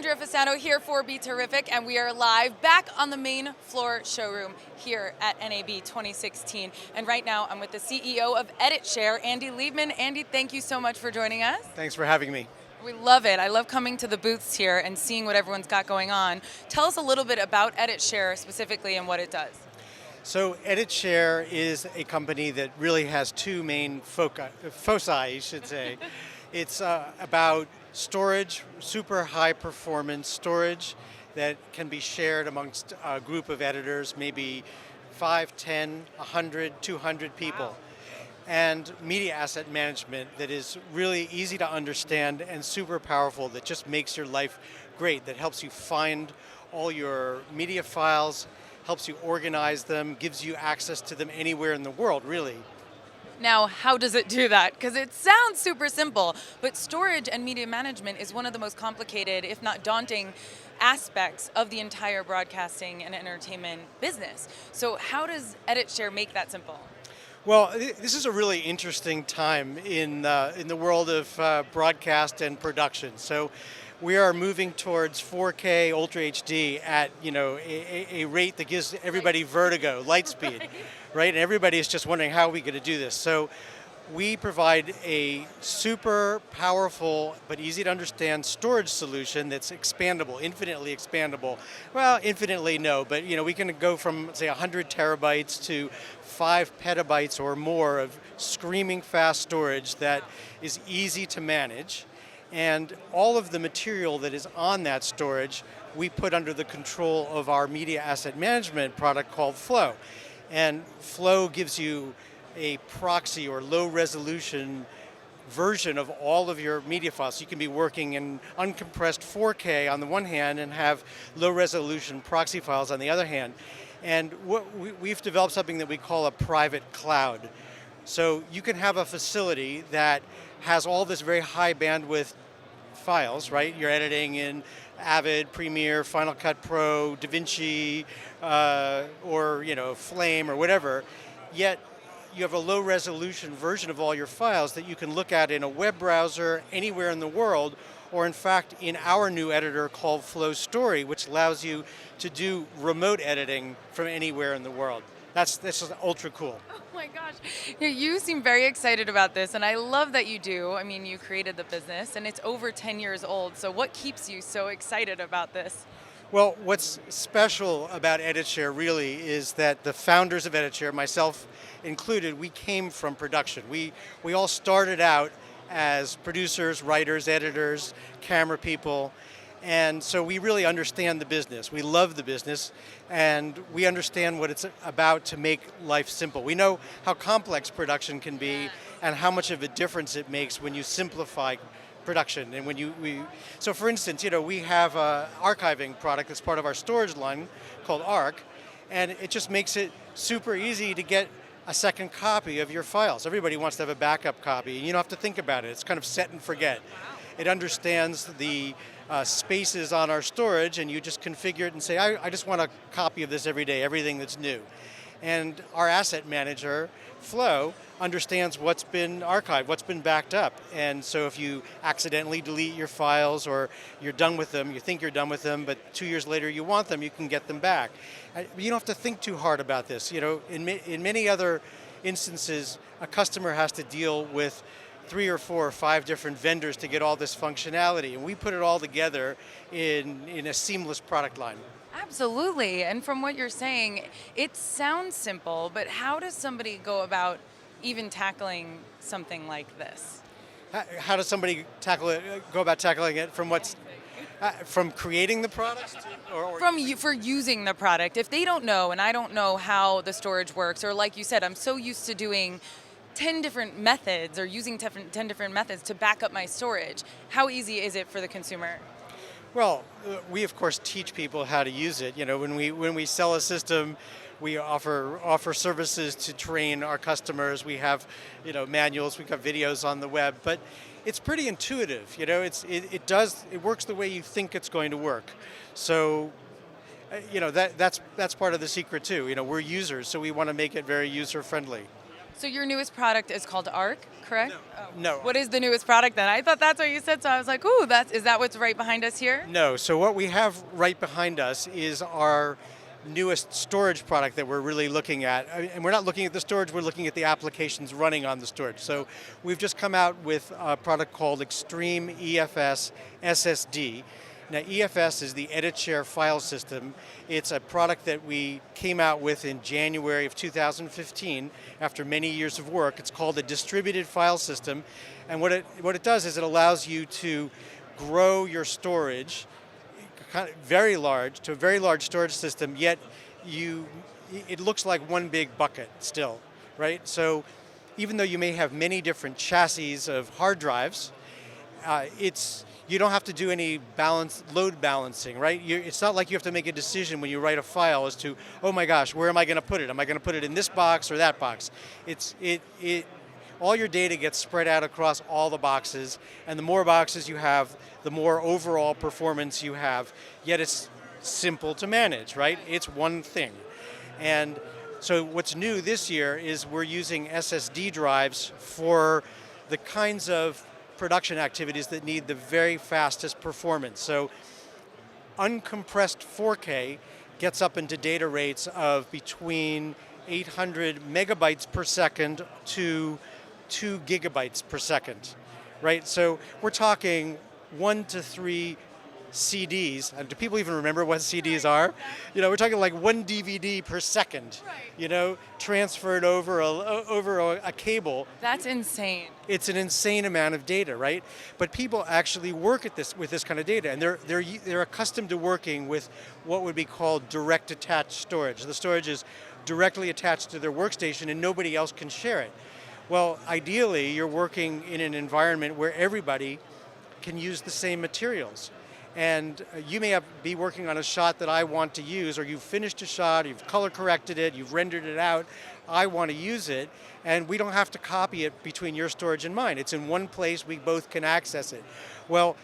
Andrea Fasano here for BeTerrific, and we are live back on the main floor showroom here at NAB 2016. And right now I'm with the CEO of EditShare, Andy Liebman. Andy, thank you so much for joining us. Thanks for having me. We love it. I love coming to the booths here and seeing what everyone's got going on. Tell us a little bit about EditShare specifically and what it does. So EditShare is a company that really has two main foci, you should say. It's about storage, super high performance storage that can be shared amongst a group of editors, maybe 5, 10, 100, 200 people. Wow. And media asset management that is really easy to understand and super powerful, that just makes your life great, that helps you find all your media files, helps you organize them, gives you access to them anywhere in the world, really. Now, how does it do that? Because it sounds super simple, but storage and media management is one of the most complicated, if not daunting, aspects of the entire broadcasting and entertainment business. So how does EditShare make that simple? Well, this is a really interesting time in the world of broadcast and production. So we are moving towards 4K Ultra HD at a rate that gives everybody vertigo, light speed, right? And everybody is just wondering, how are we going to do this? So we provide a super powerful but easy to understand storage solution that's expandable, infinitely expandable. Well, infinitely no, but we can go from, say, 100 terabytes to 5 petabytes or more of screaming fast storage that is easy to manage. And all of the material that is on that storage, we put under the control of our media asset management product called Flow. And Flow gives you a proxy or low resolution version of all of your media files. So you can be working in uncompressed 4K on the one hand and have low resolution proxy files on the other hand. And we've developed something that we call a private cloud. So you can have a facility that has all this very high bandwidth files, right? You're editing in Avid, Premiere, Final Cut Pro, DaVinci, or Flame or whatever, yet you have a low resolution version of all your files that you can look at in a web browser anywhere in the world, or in fact in our new editor called Flow Story, which allows you to do remote editing from anywhere in the world. This is ultra cool. Oh my gosh. You seem very excited about this, and I love that you do. I mean, you created the business, and it's over 10 years old, so what keeps you so excited about this? Well, what's special about EditShare really is that the founders of EditShare, myself included, we came from production. We all started out as producers, writers, editors, camera people, and so we really understand the business. We love the business, and we understand what it's about to make life simple. We know how complex production can be and how much of a difference it makes when you simplify production. And so for instance, we have an archiving product that's part of our storage line called Arc, and it just makes it super easy to get a second copy of your files. Everybody wants to have a backup copy. You don't have to think about it. It's kind of set and forget. Wow. It understands the spaces on our storage, and you just configure it and say, I just want a copy of this every day, everything that's new. And our asset manager, Flow, understands what's been archived, what's been backed up. And so if you accidentally delete your files or you're done with them, you think you're done with them, but 2 years later you want them, you can get them back. You don't have to think too hard about this. In many other instances, a customer has to deal with 3 or 4 or 5 different vendors to get all this functionality, and we put it all together in a seamless product line. Absolutely, and from what you're saying, it sounds simple, but how does somebody go about even tackling something like this? How does somebody go about tackling it from creating the products? For using the product. If they don't know, and I don't know how the storage works, or like you said, I'm so used to doing 10 different methods or using 10 different methods to back up my storage, how easy is it for the consumer? Well, we of course teach people how to use it. When we sell a system, we offer services to train our customers. We have manuals, we've got videos on the web, but it's pretty intuitive. It works the way you think it's going to work. So that's part of the secret too. We're users, so we want to make it very user friendly. So your newest product is called Arc, correct? No. What is the newest product then? I thought that's what you said, so I was like, ooh, is that what's right behind us here? No, so what we have right behind us is our newest storage product that we're really looking at. And we're not looking at the storage, we're looking at the applications running on the storage. So we've just come out with a product called Extreme EFS SSD. Now EFS is the EditShare file system. It's a product that we came out with in January of 2015 after many years of work. It's called a distributed file system. And what it does is it allows you to grow your storage kind of very large to a very large storage system, yet it looks like one big bucket still, right? So even though you may have many different chassis of hard drives, you don't have to do any load balancing, right? It's not like you have to make a decision when you write a file as to, oh my gosh, where am I going to put it? Am I going to put it in this box or that box? All your data gets spread out across all the boxes, and the more boxes you have, the more overall performance you have, yet it's simple to manage, right? It's one thing. And so what's new this year is we're using SSD drives for the kinds of production activities that need the very fastest performance. So uncompressed 4K gets up into data rates of between 800 megabytes per second to 2 gigabytes per second, right? So we're talking 1 to 3 CDs. And do people even remember what CDs are? You know, we're talking like 1 DVD per second, you know, transferred over a cable. That's insane. It's an insane amount of data, right? But people actually work with this kind of data, and they're accustomed to working with what would be called direct attached storage. The storage is directly attached to their workstation, and nobody else can share it. Well, ideally, you're working in an environment where everybody can use the same materials. And you may be working on a shot that I want to use, or you've finished a shot, you've color corrected it, you've rendered it out, I want to use it, and we don't have to copy it between your storage and mine. It's in one place, we both can access it. Well,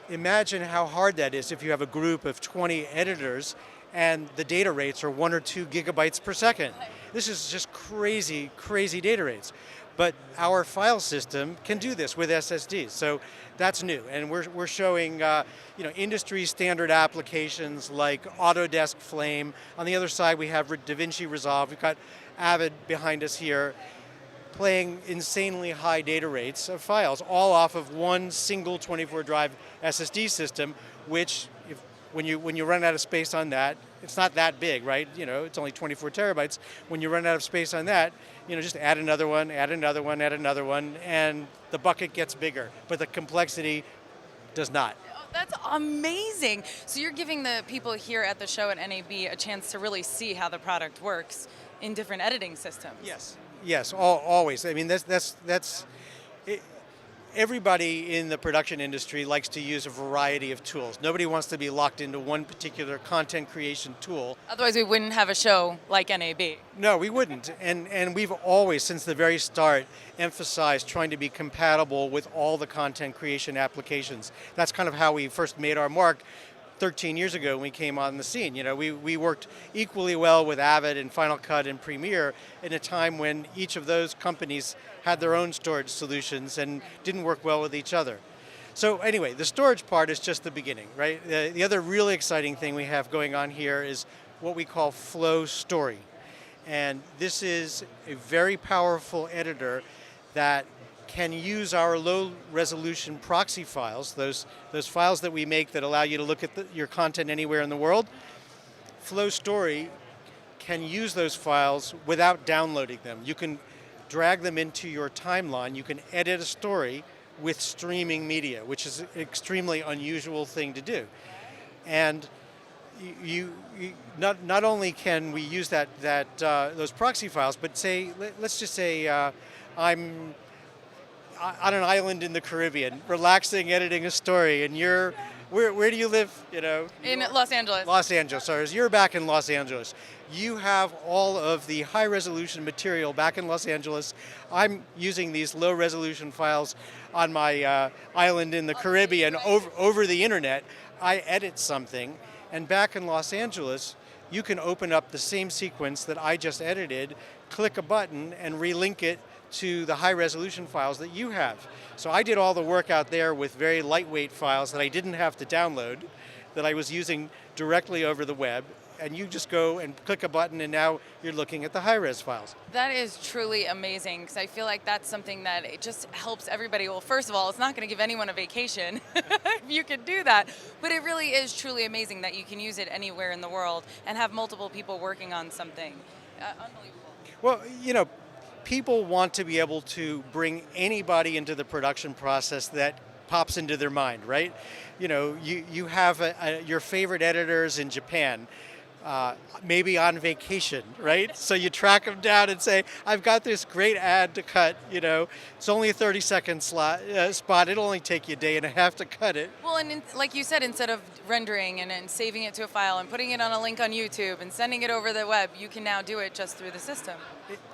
imagine how hard that is if you have a group of 20 editors and the data rates are 1 or 2 gigabytes per second. This is just crazy, crazy data rates. But our file system can do this with SSDs, so that's new. And we're showing industry standard applications like Autodesk Flame. On the other side, we have DaVinci Resolve. We've got Avid behind us here, playing insanely high data rates of files, all off of one single 24-drive SSD system, which when you run out of space on that, it's not that big, right? You know, it's only 24 terabytes. When you run out of space on that, just add another one, add another one, add another one, and the bucket gets bigger, but the complexity does not. Oh, that's amazing. So you're giving the people here at the show at NAB a chance to really see how the product works in different editing systems. Yes, always. I mean, everybody in the production industry likes to use a variety of tools. Nobody wants to be locked into one particular content creation tool. Otherwise we wouldn't have a show like NAB. No, we wouldn't. And we've always, since the very start, emphasized trying to be compatible with all the content creation applications. That's kind of how we first made our mark 13 years ago when we came on the scene. We worked equally well with Avid and Final Cut and Premiere in a time when each of those companies had their own storage solutions and didn't work well with each other. So anyway, the storage part is just the beginning, right? The other really exciting thing we have going on here is what we call Flow Story. And this is a very powerful editor that can use our low-resolution proxy files, those files that we make that allow you to look at your content anywhere in the world. Flow Story can use those files without downloading them. You can drag them into your timeline. You can edit a story with streaming media, which is an extremely unusual thing to do. And not only can we use those proxy files, but let's just say I'm on an island in the Caribbean, relaxing, editing a story, and where do you live? In Los Angeles. Los Angeles. So as you're back in Los Angeles, you have all of the high-resolution material back in Los Angeles. I'm using these low-resolution files on my island in the Caribbean over the internet. I edit something, and back in Los Angeles, you can open up the same sequence that I just edited, click a button, and relink it to the high resolution files that you have. So I did all the work out there with very lightweight files that I didn't have to download, that I was using directly over the web, and you just go and click a button and now you're looking at the high-res files. That is truly amazing, because I feel like that's something that it just helps everybody. Well, first of all, it's not going to give anyone a vacation if you can do that, but it really is truly amazing that you can use it anywhere in the world and have multiple people working on something. Unbelievable. Well, people want to be able to bring anybody into the production process that pops into their mind, right? You have your favorite editors in Japan, maybe on vacation, right? So you track them down and say, I've got this great ad to cut, it's only a 30-second spot, it'll only take you a day and a half to cut it. Well, and like you said, instead of rendering and saving it to a file and putting it on a link on YouTube and sending it over the web, you can now do it just through the system.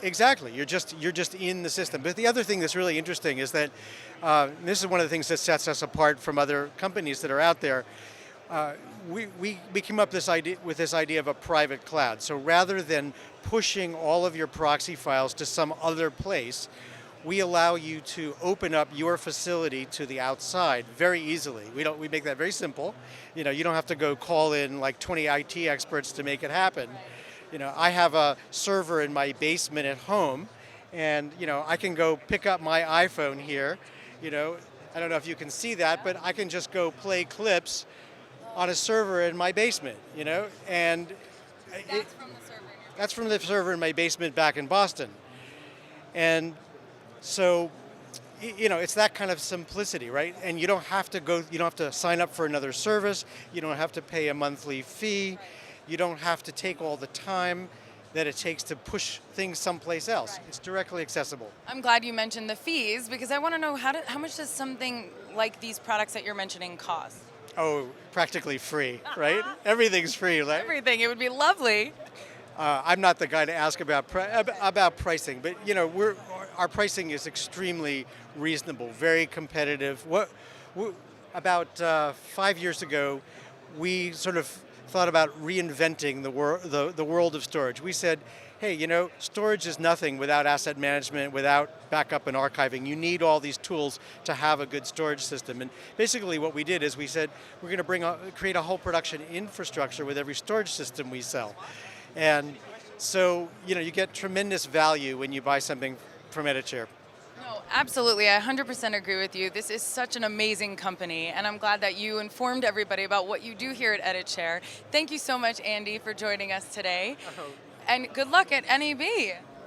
Exactly, you're just in the system. But the other thing that's really interesting is that, this is one of the things that sets us apart from other companies that are out there. We came up with this idea of a private cloud. So rather than pushing all of your proxy files to some other place, we allow you to open up your facility to the outside very easily. We make that very simple. You don't have to go call in like 20 IT experts to make it happen. I have a server in my basement at home, and I can go pick up my iPhone here. I don't know if you can see that, but I can just go play clips on a server in my basement, and that's from the server in my basement back in Boston. And so, it's that kind of simplicity, right? And you don't have to sign up for another service, you don't have to pay a monthly fee, you don't have to take all the time that it takes to push things someplace else. Right. It's directly accessible. I'm glad you mentioned the fees, because I want to know how much does something like these products that you're mentioning cost? Oh, practically free, right? Everything's free, right? Everything. It would be lovely. I'm not the guy to ask about pricing, but our pricing is extremely reasonable, very competitive. About 5 years ago, we sort of thought about reinventing the world of storage. We said, hey, storage is nothing without asset management, without backup and archiving. You need all these tools to have a good storage system. And basically what we did is we said, we're going to create a whole production infrastructure with every storage system we sell. And so, you get tremendous value when you buy something from EditShare. No, absolutely. I 100% agree with you. This is such an amazing company, and I'm glad that you informed everybody about what you do here at EditShare. Thank you so much, Andy, for joining us today. And good luck at NAB.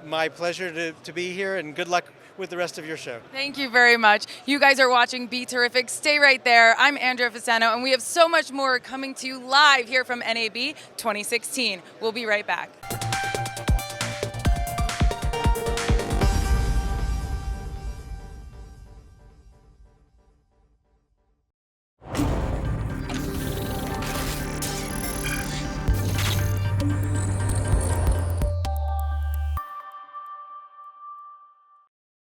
My pleasure to be here, and good luck with the rest of your show. Thank you very much. You guys are watching BeTerrific. Stay right there. I'm Andrea Fasano, and we have so much more coming to you live here from NAB 2016. We'll be right back.